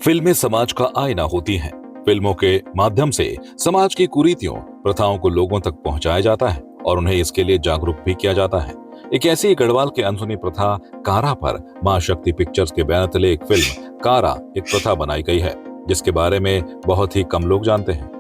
फिल्में समाज का आईना होती हैं। फिल्मों के माध्यम से समाज की कुरीतियों, प्रथाओं को लोगों तक पहुंचाया जाता है और उन्हें इसके लिए जागरूक भी किया जाता है। एक ऐसी गढ़वाल की अनसुनी प्रथा कारा पर मां शक्ति पिक्चर्स के बैनर तले एक फिल्म कारा एक प्रथा बनाई गई है, जिसके बारे में बहुत ही कम लोग जानते हैं।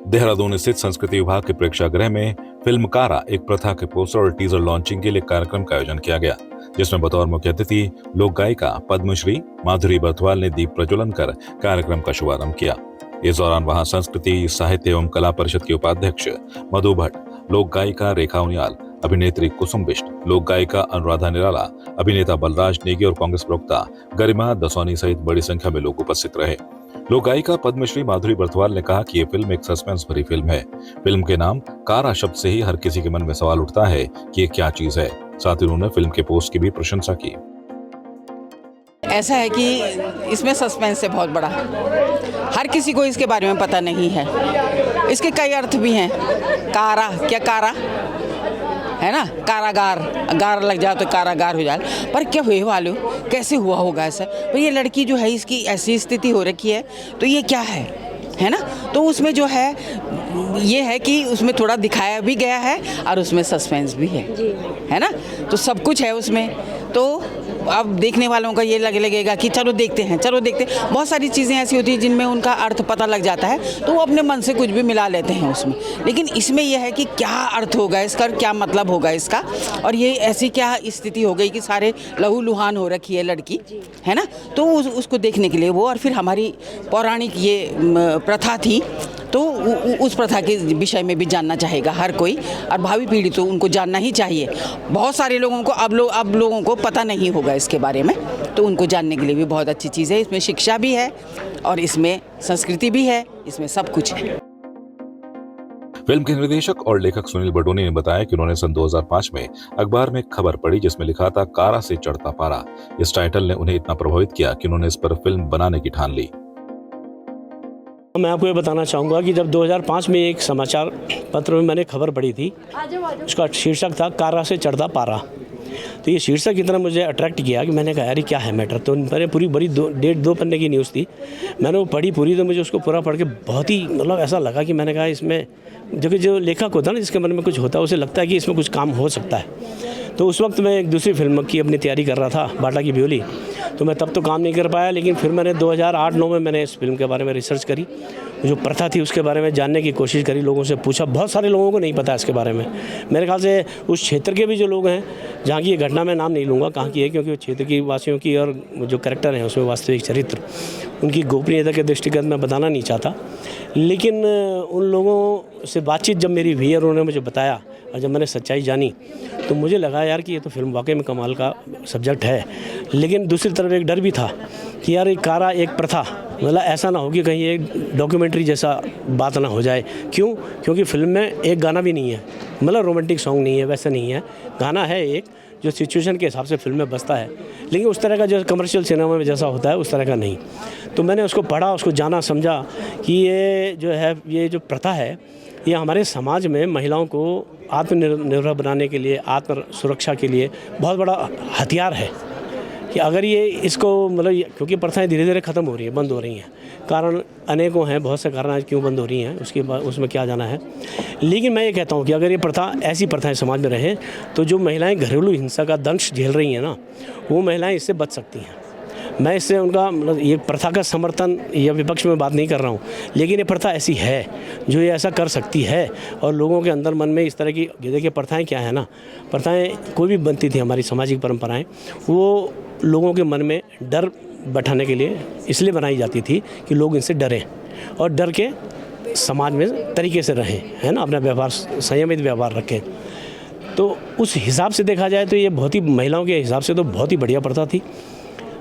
देहरादून स्थित संस्कृति विभाग के प्रेक्षागृह में फिल्म कारा एक प्रथा के पोस्टर और टीजर लॉन्चिंग के लिए कार्यक्रम का आयोजन किया गया, जिसमें बतौर मुख्य अतिथि लोक गायिका पद्मश्री माधुरी बर्थवाल ने दीप प्रज्वलन कर कार्यक्रम का शुभारंभ किया। इस दौरान वहां संस्कृति साहित्य एवं कला परिषद के उपाध्यक्ष मधु भट्ट, लोक गायिका रेखा उनियाल, अभिनेत्री कुसुम बिष्ट, लोक गायिका अनुराधा निराला, अभिनेता बलराज नेगी और कांग्रेस प्रवक्ता गरिमा दसौनी सहित बड़ी संख्या में लोग उपस्थित रहे। लोक गायिका पद्मश्री माधुरी बर्थवाल ने कहा कि ये फिल्म एक सस्पेंस भरी फिल्म है। फिल्म के नाम कारा शब्द से ही हर किसी के मन में सवाल उठता है कि ये क्या चीज है। साथ ही उन्होंने फिल्म के पोस्ट की भी प्रशंसा की। ऐसा है कि इसमें सस्पेंस है बहुत बड़ा, हर किसी को इसके बारे में पता नहीं है। इसके कई अर्थ भी हैं। कारा, क्या कारा है ना, कारागार, गार लग जाए तो कारागार हो जाए, पर क्या हुए वाले कैसे हुआ होगा ऐसा। तो ये लड़की जो है इसकी ऐसी स्थिति हो रखी है, तो ये क्या है ना। तो उसमें जो है ये है कि उसमें थोड़ा दिखाया भी गया है और उसमें सस्पेंस भी है ना, तो सब कुछ है उसमें। तो अब देखने वालों का ये लगेगा कि चलो देखते हैं। बहुत सारी चीज़ें ऐसी होती हैं जिनमें उनका अर्थ पता लग जाता है, तो वो अपने मन से कुछ भी मिला लेते हैं उसमें। लेकिन इसमें यह है कि क्या अर्थ होगा इसका, क्या मतलब होगा इसका, और ये ऐसी क्या स्थिति हो गई कि सारे लहू लुहान हो रखी है लड़की, है ना। तो उसको देखने के लिए वो, और फिर हमारी पौराणिक ये प्रथा थी, तो उस प्रथा के विषय में भी जानना चाहेगा हर कोई, और भावी पीढ़ी तो उनको जानना ही चाहिए। बहुत सारे लोगों को अब लोगों को पता नहीं होगा इसके बारे में, तो उनको जानने के लिए भी बहुत अच्छी चीज़ है। इसमें शिक्षा भी है और इसमें संस्कृति भी है, इसमें सब कुछ है। फिल्म के निर्देशक और लेखक सुनील बडोनी ने बताया कि उन्होंने सन 2005 में अखबार में खबर पढ़ी जिसमें लिखा था कारा से चढ़ता पारा। इस टाइटल ने उन्हें इतना प्रभावित किया कि उन्होंने इस पर फिल्म बनाने की ठान ली। मैं आपको ये बताना चाहूँगा कि जब 2005 में एक समाचार पत्र में मैंने खबर पढ़ी थी, उसका शीर्षक था कारा से चढ़ता पारा। तो ये शीर्षक इतना मुझे अट्रैक्ट किया कि मैंने कहा यार क्या है मैटर। तो मैंने पूरी बड़ी 1.5-2 पन्ने की न्यूज़ थी, मैंने वो पढ़ी पूरी। तो मुझे उसको पूरा पढ़ के बहुत ही मतलब ऐसा लगा कि मैंने कहा इसमें जो लेखक होता है ना, जिसके मन में कुछ होता है, उसे लगता है कि इसमें कुछ काम हो सकता है। तो उस वक्त मैं एक दूसरी फिल्म की अपनी तैयारी कर रहा था, बाटा की ब्योली। तो मैं तब तो काम नहीं कर पाया, लेकिन फिर मैंने 2008-9 में मैंने इस फिल्म के बारे में रिसर्च करी, जो प्रथा थी उसके बारे में जानने की कोशिश करी, लोगों से पूछा। बहुत सारे लोगों को नहीं पता इसके बारे में। मेरे ख्याल से उस क्षेत्र के भी जो लोग हैं, जहाँ की ये घटना मैं नाम नहीं लूँगा कहाँ की है, क्योंकि क्षेत्र की वासियों की और जो कैरेक्टर हैं उसमें वास्तविक चरित्र, उनकी गोपनीयता के दृष्टिगत मैं बताना नहीं चाहता। लेकिन उन लोगों से बातचीत जब मेरी हुई और उन्होंने मुझे बताया, और जब मैंने सच्चाई जानी, तो मुझे लगा यार कि ये तो फिल्म वाकई में कमाल का सब्जेक्ट है। लेकिन दूसरी तरफ एक डर भी था कि यार एक कारा एक प्रथा, मतलब ऐसा ना हो कि कहीं एक डॉक्यूमेंट्री जैसा बात ना हो जाए। क्यों? क्योंकि फिल्म में एक गाना भी नहीं है, मतलब रोमांटिक सॉन्ग नहीं है, वैसा नहीं है। गाना है एक जो सिचुएशन के हिसाब से फिल्म में बसता है, लेकिन उस तरह का जो कमर्शियल सिनेमा में जैसा होता है उस तरह का नहीं। तो मैंने उसको पढ़ा, उसको जाना, समझा कि ये जो है, ये जो प्रथा है, ये हमारे समाज में महिलाओं को आत्मनिर्भर बनाने के लिए, आत्म सुरक्षा के लिए बहुत बड़ा हथियार है। कि अगर ये इसको मतलब, क्योंकि प्रथाएं धीरे धीरे ख़त्म हो रही हैं, बंद हो रही हैं, कारण अनेकों हैं, बहुत से कारण आज क्यों बंद हो रही हैं, उसके बाद उसमें क्या जाना है। लेकिन मैं ये कहता हूँ कि अगर ये प्रथा, ऐसी प्रथाएं समाज में रहें, तो जो महिलाएं घरेलू हिंसा का दंश झेल रही हैं ना, वो महिलाएं इससे बच सकती हैं। मैं इससे उनका मतलब ये प्रथा का समर्थन या विपक्ष में बात नहीं कर रहा हूँ, लेकिन ये प्रथा ऐसी है जो ये ऐसा कर सकती है। और लोगों के अंदर मन में इस तरह की, देखिए प्रथाएं क्या है ना, प्रथाएं कोई भी बनती थी, हमारी सामाजिक परंपराएं, वो लोगों के मन में डर बैठाने के लिए इसलिए बनाई जाती थी कि लोग इनसे डरें और डर के समाज में तरीके से रहें, है ना, अपना व्यवहार, संयमित व्यवहार रखें। तो उस हिसाब से देखा जाए तो ये बहुत ही, महिलाओं के हिसाब से तो बहुत ही बढ़िया प्रथा थी।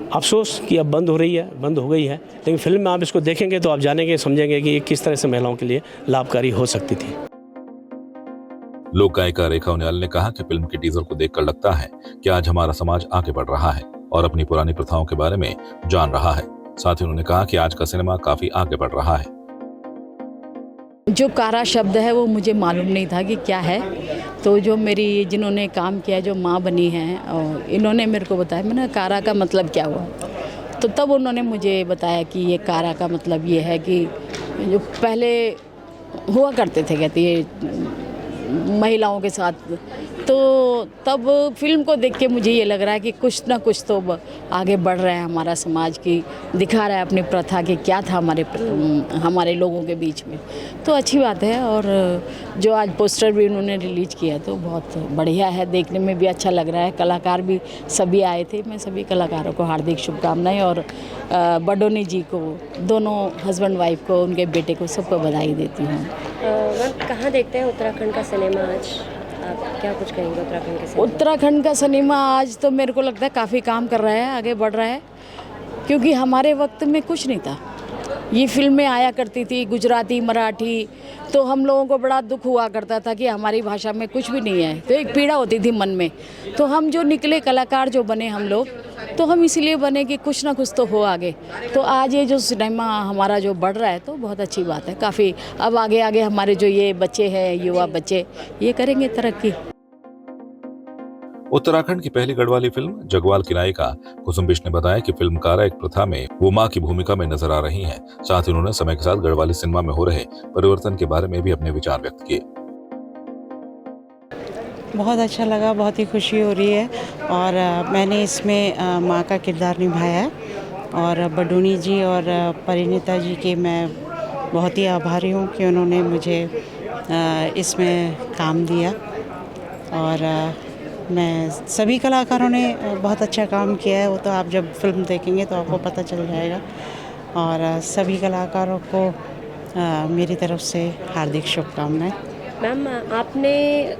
अफसोस कि अब बंद हो रही है, बंद हो गई है, लेकिन फिल्म में आप इसको देखेंगे तो आप जानेंगे, समझेंगे कि ये किस तरह से महिलाओं के लिए लाभकारी हो सकती थी। लोक गायिका रेखा उनियाल ने कहा कि फिल्म के टीजर को देखकर लगता है कि आज हमारा समाज आगे बढ़ रहा है और अपनी पुरानी प्रथाओं के बारे में जान रहा है। साथ ही उन्होंने कहा कि आज का सिनेमा काफी आगे बढ़ रहा है। जो कारा शब्द है वो मुझे मालूम नहीं था कि क्या है, तो जो मेरी जिन्होंने काम किया, जो माँ बनी हैं, और इन्होंने मेरे को बताया। मैंने कारा का मतलब क्या हुआ, तो तब उन्होंने मुझे बताया कि ये कारा का मतलब ये है कि जो पहले हुआ करते थे, कहती है महिलाओं के साथ, तो तब फिल्म को देख के मुझे ये लग रहा है कि कुछ ना कुछ तो आगे बढ़ रहा है हमारा समाज की, दिखा रहा है अपनी प्रथा कि क्या था हमारे लोगों के बीच में। तो अच्छी बात है। और जो आज पोस्टर भी उन्होंने रिलीज किया तो बहुत बढ़िया है, देखने में भी अच्छा लग रहा है। कलाकार भी सभी आए थे, मैं सभी कलाकारों को हार्दिक शुभकामनाएं और बडोनी जी को, दोनों हस्बैंड वाइफ को, उनके बेटे को, सबको बधाई देती हूँ। कहाँ देखते हैं उत्तराखंड का सिनेमा आज? आप क्या कुछ कहेंगे उत्तराखंड के सिनेमा? उत्तराखंड का सिनेमा आज तो मेरे को लगता है काफ़ी काम कर रहा है, आगे बढ़ रहा है, क्योंकि हमारे वक्त में कुछ नहीं था। ये फिल्में आया करती थी गुजराती, मराठी, तो हम लोगों को बड़ा दुख हुआ करता था कि हमारी भाषा में कुछ भी नहीं है, तो एक पीड़ा होती थी मन में। तो हम जो निकले कलाकार जो बने हम लोग, तो हम इसीलिए बने कि कुछ ना कुछ तो हो आगे। तो आज ये जो सिनेमा हमारा जो बढ़ रहा है तो बहुत अच्छी बात है। काफ़ी अब आगे आगे हमारे जो ये बच्चे हैं, युवा बच्चे, ये करेंगे तरक्की। उत्तराखंड की पहली गढ़वाली फिल्म जगवाल की नायिका कुसुम बिष्ट ने बताया कि फिल्म कारा एक प्रथा में वो मां की भूमिका में नजर आ रही हैं। साथ ही उन्होंने समय के साथ गढ़वाली सिनेमा में हो रहे परिवर्तन के बारे में भी अपने विचार व्यक्त किए। बहुत अच्छा लगा, बहुत ही खुशी हो रही है और मैंने इसमें माँ का किरदार निभाया है और बडोनी जी और परिणीता जी के मैं बहुत ही आभारी हूँ कि उन्होंने मुझे इसमें काम दिया। और मैं सभी कलाकारों ने बहुत अच्छा काम किया है, वो तो आप जब फिल्म देखेंगे तो आपको पता चल जाएगा। और सभी कलाकारों को मेरी तरफ से हार्दिक शुभकामनाएं। मैम, आपने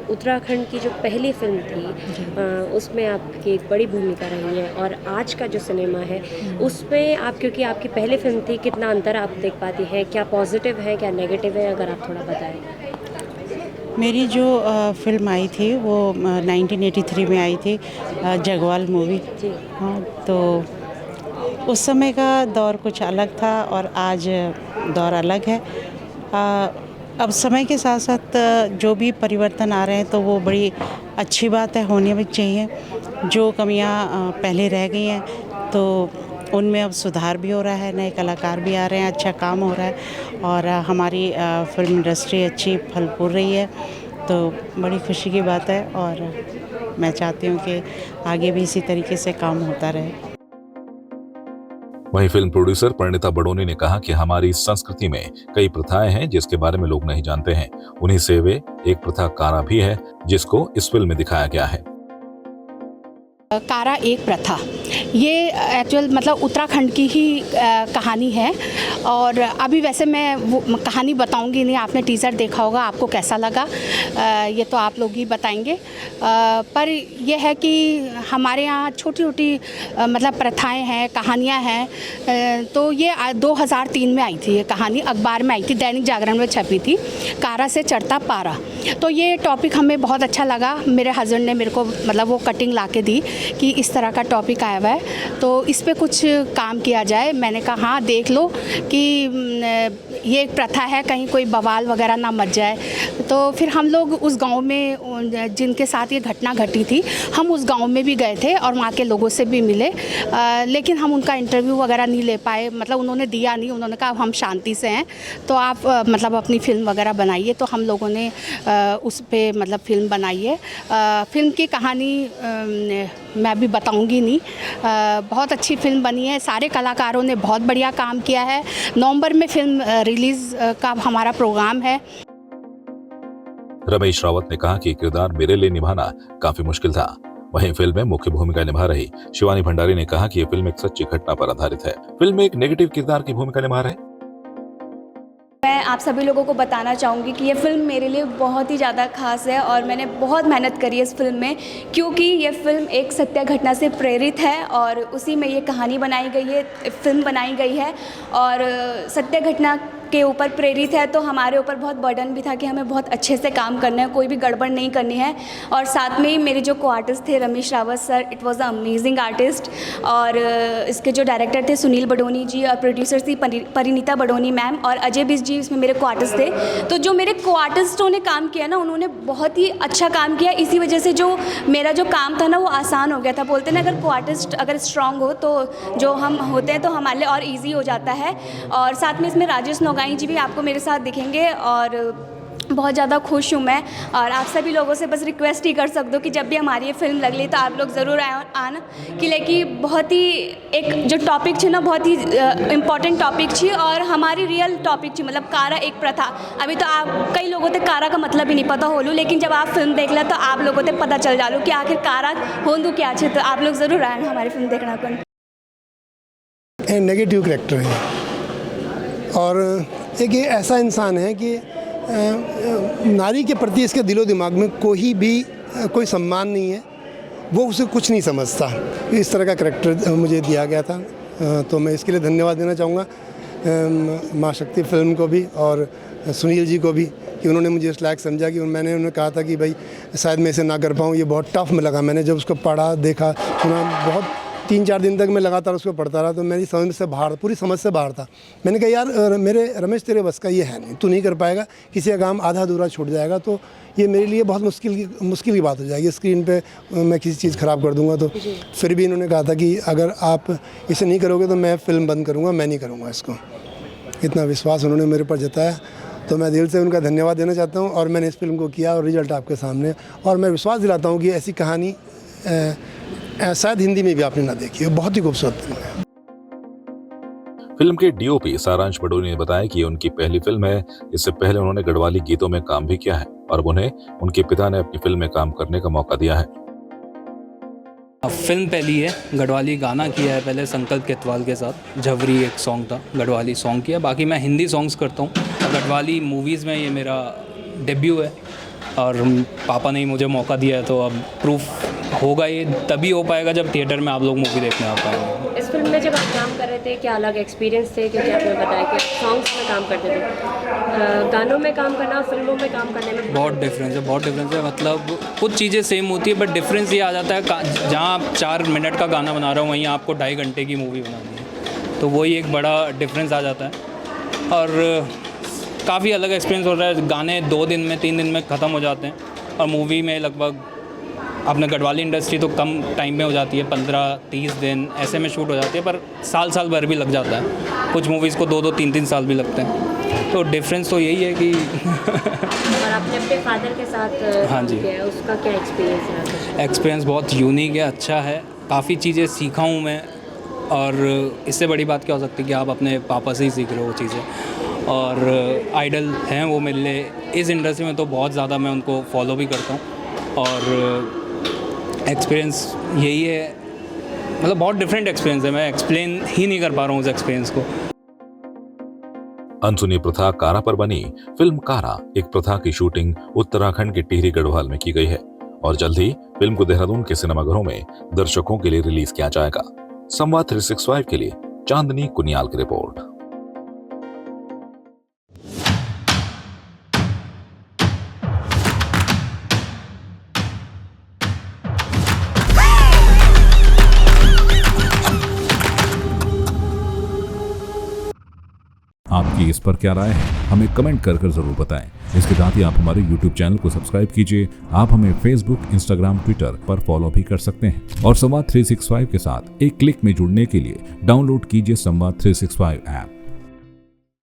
उत्तराखंड की जो पहली फिल्म थी उसमें आपकी एक बड़ी भूमिका रही है और आज का जो सिनेमा है उसमें आप, क्योंकि आपकी पहली फिल्म थी, कितना अंतर आप देख पाती हैं? क्या पॉजिटिव है, क्या नेगेटिव है, अगर आप थोड़ा बताएं। मेरी जो फिल्म आई थी वो 1983 में आई थी, जगवाल मूवी। हाँ, तो उस समय का दौर कुछ अलग था और आज दौर अलग है। अब समय के साथ साथ जो भी परिवर्तन आ रहे हैं तो वो बड़ी अच्छी बात है, होनी भी चाहिए। जो कमियां पहले रह गई हैं तो उनमें अब सुधार भी हो रहा है, नए कलाकार भी आ रहे हैं, अच्छा काम हो रहा है और हमारी फिल्म इंडस्ट्री अच्छी फल फूल रही है, तो बड़ी खुशी की बात है। और मैं चाहती हूँ कि आगे भी इसी तरीके से काम होता रहे। वहीं फिल्म प्रोड्यूसर परिणीता बडोनी ने कहा कि हमारी संस्कृति में कई प्रथाएं हैं जिसके बारे में लोग नहीं जानते हैं। उन्हीं से वे एक प्रथा कारा भी है जिसको इस फिल्म में दिखाया गया है। कारा एक प्रथा, ये एक्चुअल मतलब उत्तराखंड की ही कहानी है और अभी वैसे मैं वो कहानी बताऊंगी नहीं, आपने टीज़र देखा होगा, आपको कैसा लगा ये तो आप लोग ही बताएंगे। पर यह है कि हमारे यहाँ छोटी छोटी मतलब प्रथाएं हैं, कहानियाँ हैं। तो ये 2003 में आई थी, ये कहानी अखबार में आई थी, दैनिक जागरण में छपी थी, कारा से चढ़ता पारा। तो ये टॉपिक हमें बहुत अच्छा लगा, मेरे हस्बैंड ने मेरे को मतलब वो कटिंग ला के दी कि इस तरह का टॉपिक आया हुआ है तो इस पे कुछ काम किया जाए। मैंने कहा हाँ देख लो कि ये एक प्रथा है, कहीं कोई बवाल वगैरह ना मच जाए। तो फिर हम लोग उस गांव में जिनके साथ ये घटना घटी थी, हम उस गांव में भी गए थे और वहाँ के लोगों से भी मिले, लेकिन हम उनका इंटरव्यू वगैरह नहीं ले पाए, मतलब उन्होंने दिया नहीं। उन्होंने कहा हम शांति से हैं तो आप मतलब अपनी फ़िल्म वगैरह बनाइए। तो हम लोगों ने उस पे मतलब फ़िल्म बनाई है। फ़िल्म की कहानी मैं भी बताऊंगी नहीं, बहुत अच्छी फिल्म बनी है, सारे कलाकारों ने बहुत बढ़िया काम किया है। नवंबर में फिल्म रिलीज़ का हमारा प्रोग्राम है। रमेश रावत ने कहा कि किरदार मेरे लिए निभाना काफी मुश्किल था। वहीं फिल्म में मुख्य भूमिका निभा रही शिवानी भंडारी ने कहा कि यह फिल्म एक सच्ची घटना पर आधारित है। फिल्म में एक नेगेटिव किरदार की भूमिका निभा रहे। मैं आप सभी लोगों को बताना चाहूँगी कि ये फ़िल्म मेरे लिए बहुत ही ज़्यादा खास है और मैंने बहुत मेहनत करी है इस फिल्म में, क्योंकि ये फ़िल्म एक सत्य घटना से प्रेरित है और उसी में ये कहानी बनाई गई है, फिल्म बनाई गई है। और सत्य घटना के ऊपर प्रेरित है, तो हमारे ऊपर बहुत बर्डन भी था कि हमें बहुत अच्छे से काम करना है, कोई भी गड़बड़ नहीं करनी है। और साथ में ही मेरे जो को आर्टिस्ट थे Ramesh Rawat sir, it was a amazing artist. और इसके जो डायरेक्टर थे सुनील बडोनी जी, और प्रोड्यूसर थी परिणीता बडोनी मैम, और अजय बिस जी इसमें मेरे को आर्टिस्ट थे। तो जो मेरे को आर्टिस्टों ने काम किया ना, उन्होंने बहुत ही अच्छा काम किया। इसी वजह से जो मेरा जो काम था ना वो आसान हो गया था। बोलते ना अगर को आर्टिस्ट अगर स्ट्रांग हो तो जो हम होते हैं तो हमारे लिए और ईजी हो जाता है। और साथ में इसमें राजेश नौगाई जी भी आपको मेरे साथ दिखेंगे, और बहुत ज़्यादा खुश हूँ मैं। और आप सभी लोगों से बस रिक्वेस्ट ही कर सकते हो कि जब भी हमारी ये फिल्म लग ली तो आप लोग ज़रूर आना कि लेकिन बहुत ही एक जो टॉपिक थी ना बहुत ही इम्पॉर्टेंट टॉपिक थी, और हमारी रियल टॉपिक थी। मतलब कारा एक प्रथा, अभी तो आप कई लोगों को कारा का मतलब ही नहीं पता होलू, लेकिन जब आप फिल्म देख लें तो आप लोगों को पता चल जालू कि आखिर कारा होंदू क्या है। तो आप लोग ज़रूर आए हमारी फिल्म देखना कर। नेगेटिव कैरेक्टर है, और एक ये ऐसा इंसान है कि नारी के प्रति इसके दिलो दिमाग में कोई सम्मान नहीं है, वो उसे कुछ नहीं समझता। इस तरह का करैक्टर मुझे दिया गया था, तो मैं इसके लिए धन्यवाद देना चाहूँगा माँ शक्ति फिल्म को भी और सुनील जी को भी कि उन्होंने मुझे इस लायक समझा कि मैंने उन्हें कहा था कि भाई शायद मैं इसे ना कर पाऊँ। ये बहुत टफ में लगा, मैंने जब उसको पढ़ा देखा सुना, बहुत 3-4 दिन तक मैं लगातार उसको पढ़ता रहा, तो मेरी समझ से बाहर, पूरी समझ से बाहर था। मैंने कहा यार मेरे रमेश तेरे बस का ये है नहीं, तू नहीं कर पाएगा, किसी का काम आधा अधूरा छूट जाएगा, तो ये मेरे लिए बहुत मुश्किल की बात हो जाएगी। स्क्रीन पे मैं किसी चीज़ ख़राब कर दूंगा। तो फिर भी इन्होंने कहा था कि अगर आप इसे नहीं करोगे तो मैं फ़िल्म बंद करूँगा, मैं नहीं करूँगा इसको। इतना विश्वास उन्होंने मेरे पर जताया, तो मैं दिल से उनका धन्यवाद देना चाहता हूँ। और मैंने इस फिल्म को किया और रिजल्ट आपके सामने, और मैं विश्वास दिलाता हूँ कि ऐसी कहानी शायद हिंदी में भी आपने ना देखी है। बहुत ही खूबसूरत फिल्म है। फिल्म के डीओपी सारांश बडोनी ने बताया कि ये उनकी पहली फिल्म है। इससे पहले उन्होंने गढ़वाली गीतों में काम भी किया है, और उन्हें उनके पिता ने अपनी फिल्म में काम करने का मौका दिया है। फिल्म पहली है, गढ़वाली गाना किया है पहले संकल्प केतवाल के साथ, झवरी एक सॉन्ग था, गढ़वाली सॉन्ग किया। बाकी मैं हिंदी सॉन्ग्स करता हूँ, गढ़वाली मूवीज़ में ये मेरा डेब्यू है, और पापा ने ही मुझे मौका दिया है, तो अब प्रूफ होगा ये तभी हो पाएगा जब थिएटर में आप लोग मूवी देखने आ पाएंगे। इस फिल्म में जब आप काम कर रहे थे क्या अलग एक्सपीरियंस थे, क्योंकि आपने बताया कि सॉन्ग्स में काम करते थे, गानों में काम करना और फिल्मों में काम करने में बहुत डिफरेंस है। मतलब कुछ चीज़ें सेम होती है, बट डिफरेंस ये आ जाता है जहाँ आप 4 मिनट का गाना बना रहे हो वहीं आपको 2.5 घंटे की मूवी बनानी है, तो वही एक बड़ा डिफरेंस आ जाता है। और काफ़ी अलग एक्सपीरियंस हो रहा है। गाने 2 दिन में 3 दिन में ख़त्म हो जाते हैं, और मूवी में लगभग अपने गढ़वाली इंडस्ट्री तो कम टाइम में हो जाती है, 15-30 दिन ऐसे में शूट हो जाती है, पर साल भर भी लग जाता है। कुछ मूवीज़ को 2-2, 3-3 साल भी लगते हैं, तो डिफरेंस तो यही है कि और आपने अपने फादर के साथ हाँ जी, किया, उसका क्या एक्सपीरियंस रहा? एक्सपीरियंस बहुत यूनिक है, अच्छा है, काफ़ी चीज़ें सीखा हूँ मैं, और इससे बड़ी बात क्या हो सकती है कि आप अपने पापा से ही सीख रहे हो वो चीज़ें, और आइडल हैं वो मेरे लिए इस इंडस्ट्री में, तो बहुत ज़्यादा मैं उनको फॉलो भी करता हूँ। और एक्सपीरियंस यही है, मतलब बहुत डिफरेंट एक्सपीरियंस है, मैं एक्सप्लेन ही नहीं कर पा रहा हूँ उस एक्सपीरियंस को। अनसुनी प्रथा कारा पर बनी फिल्म कारा एक प्रथा की शूटिंग उत्तराखंड के टिहरी गढ़वाल में की गई है, और जल्द ही फिल्म को देहरादून के सिनेमाघरों में दर्शकों के लिए रिलीज किया जाएगा। संवाद 365 के लिए चांदनी कुनियाल की रिपोर्ट। आपकी इस पर क्या राय है, हमें कमेंट कर जरूर बताएं। इसके साथ ही आप हमारे YouTube चैनल को सब्सक्राइब कीजिए। आप हमें Facebook, Instagram, Twitter पर फॉलो भी कर सकते हैं, और संवाद 365 के साथ एक क्लिक में जुड़ने के लिए डाउनलोड कीजिए संवाद 365 ऐप।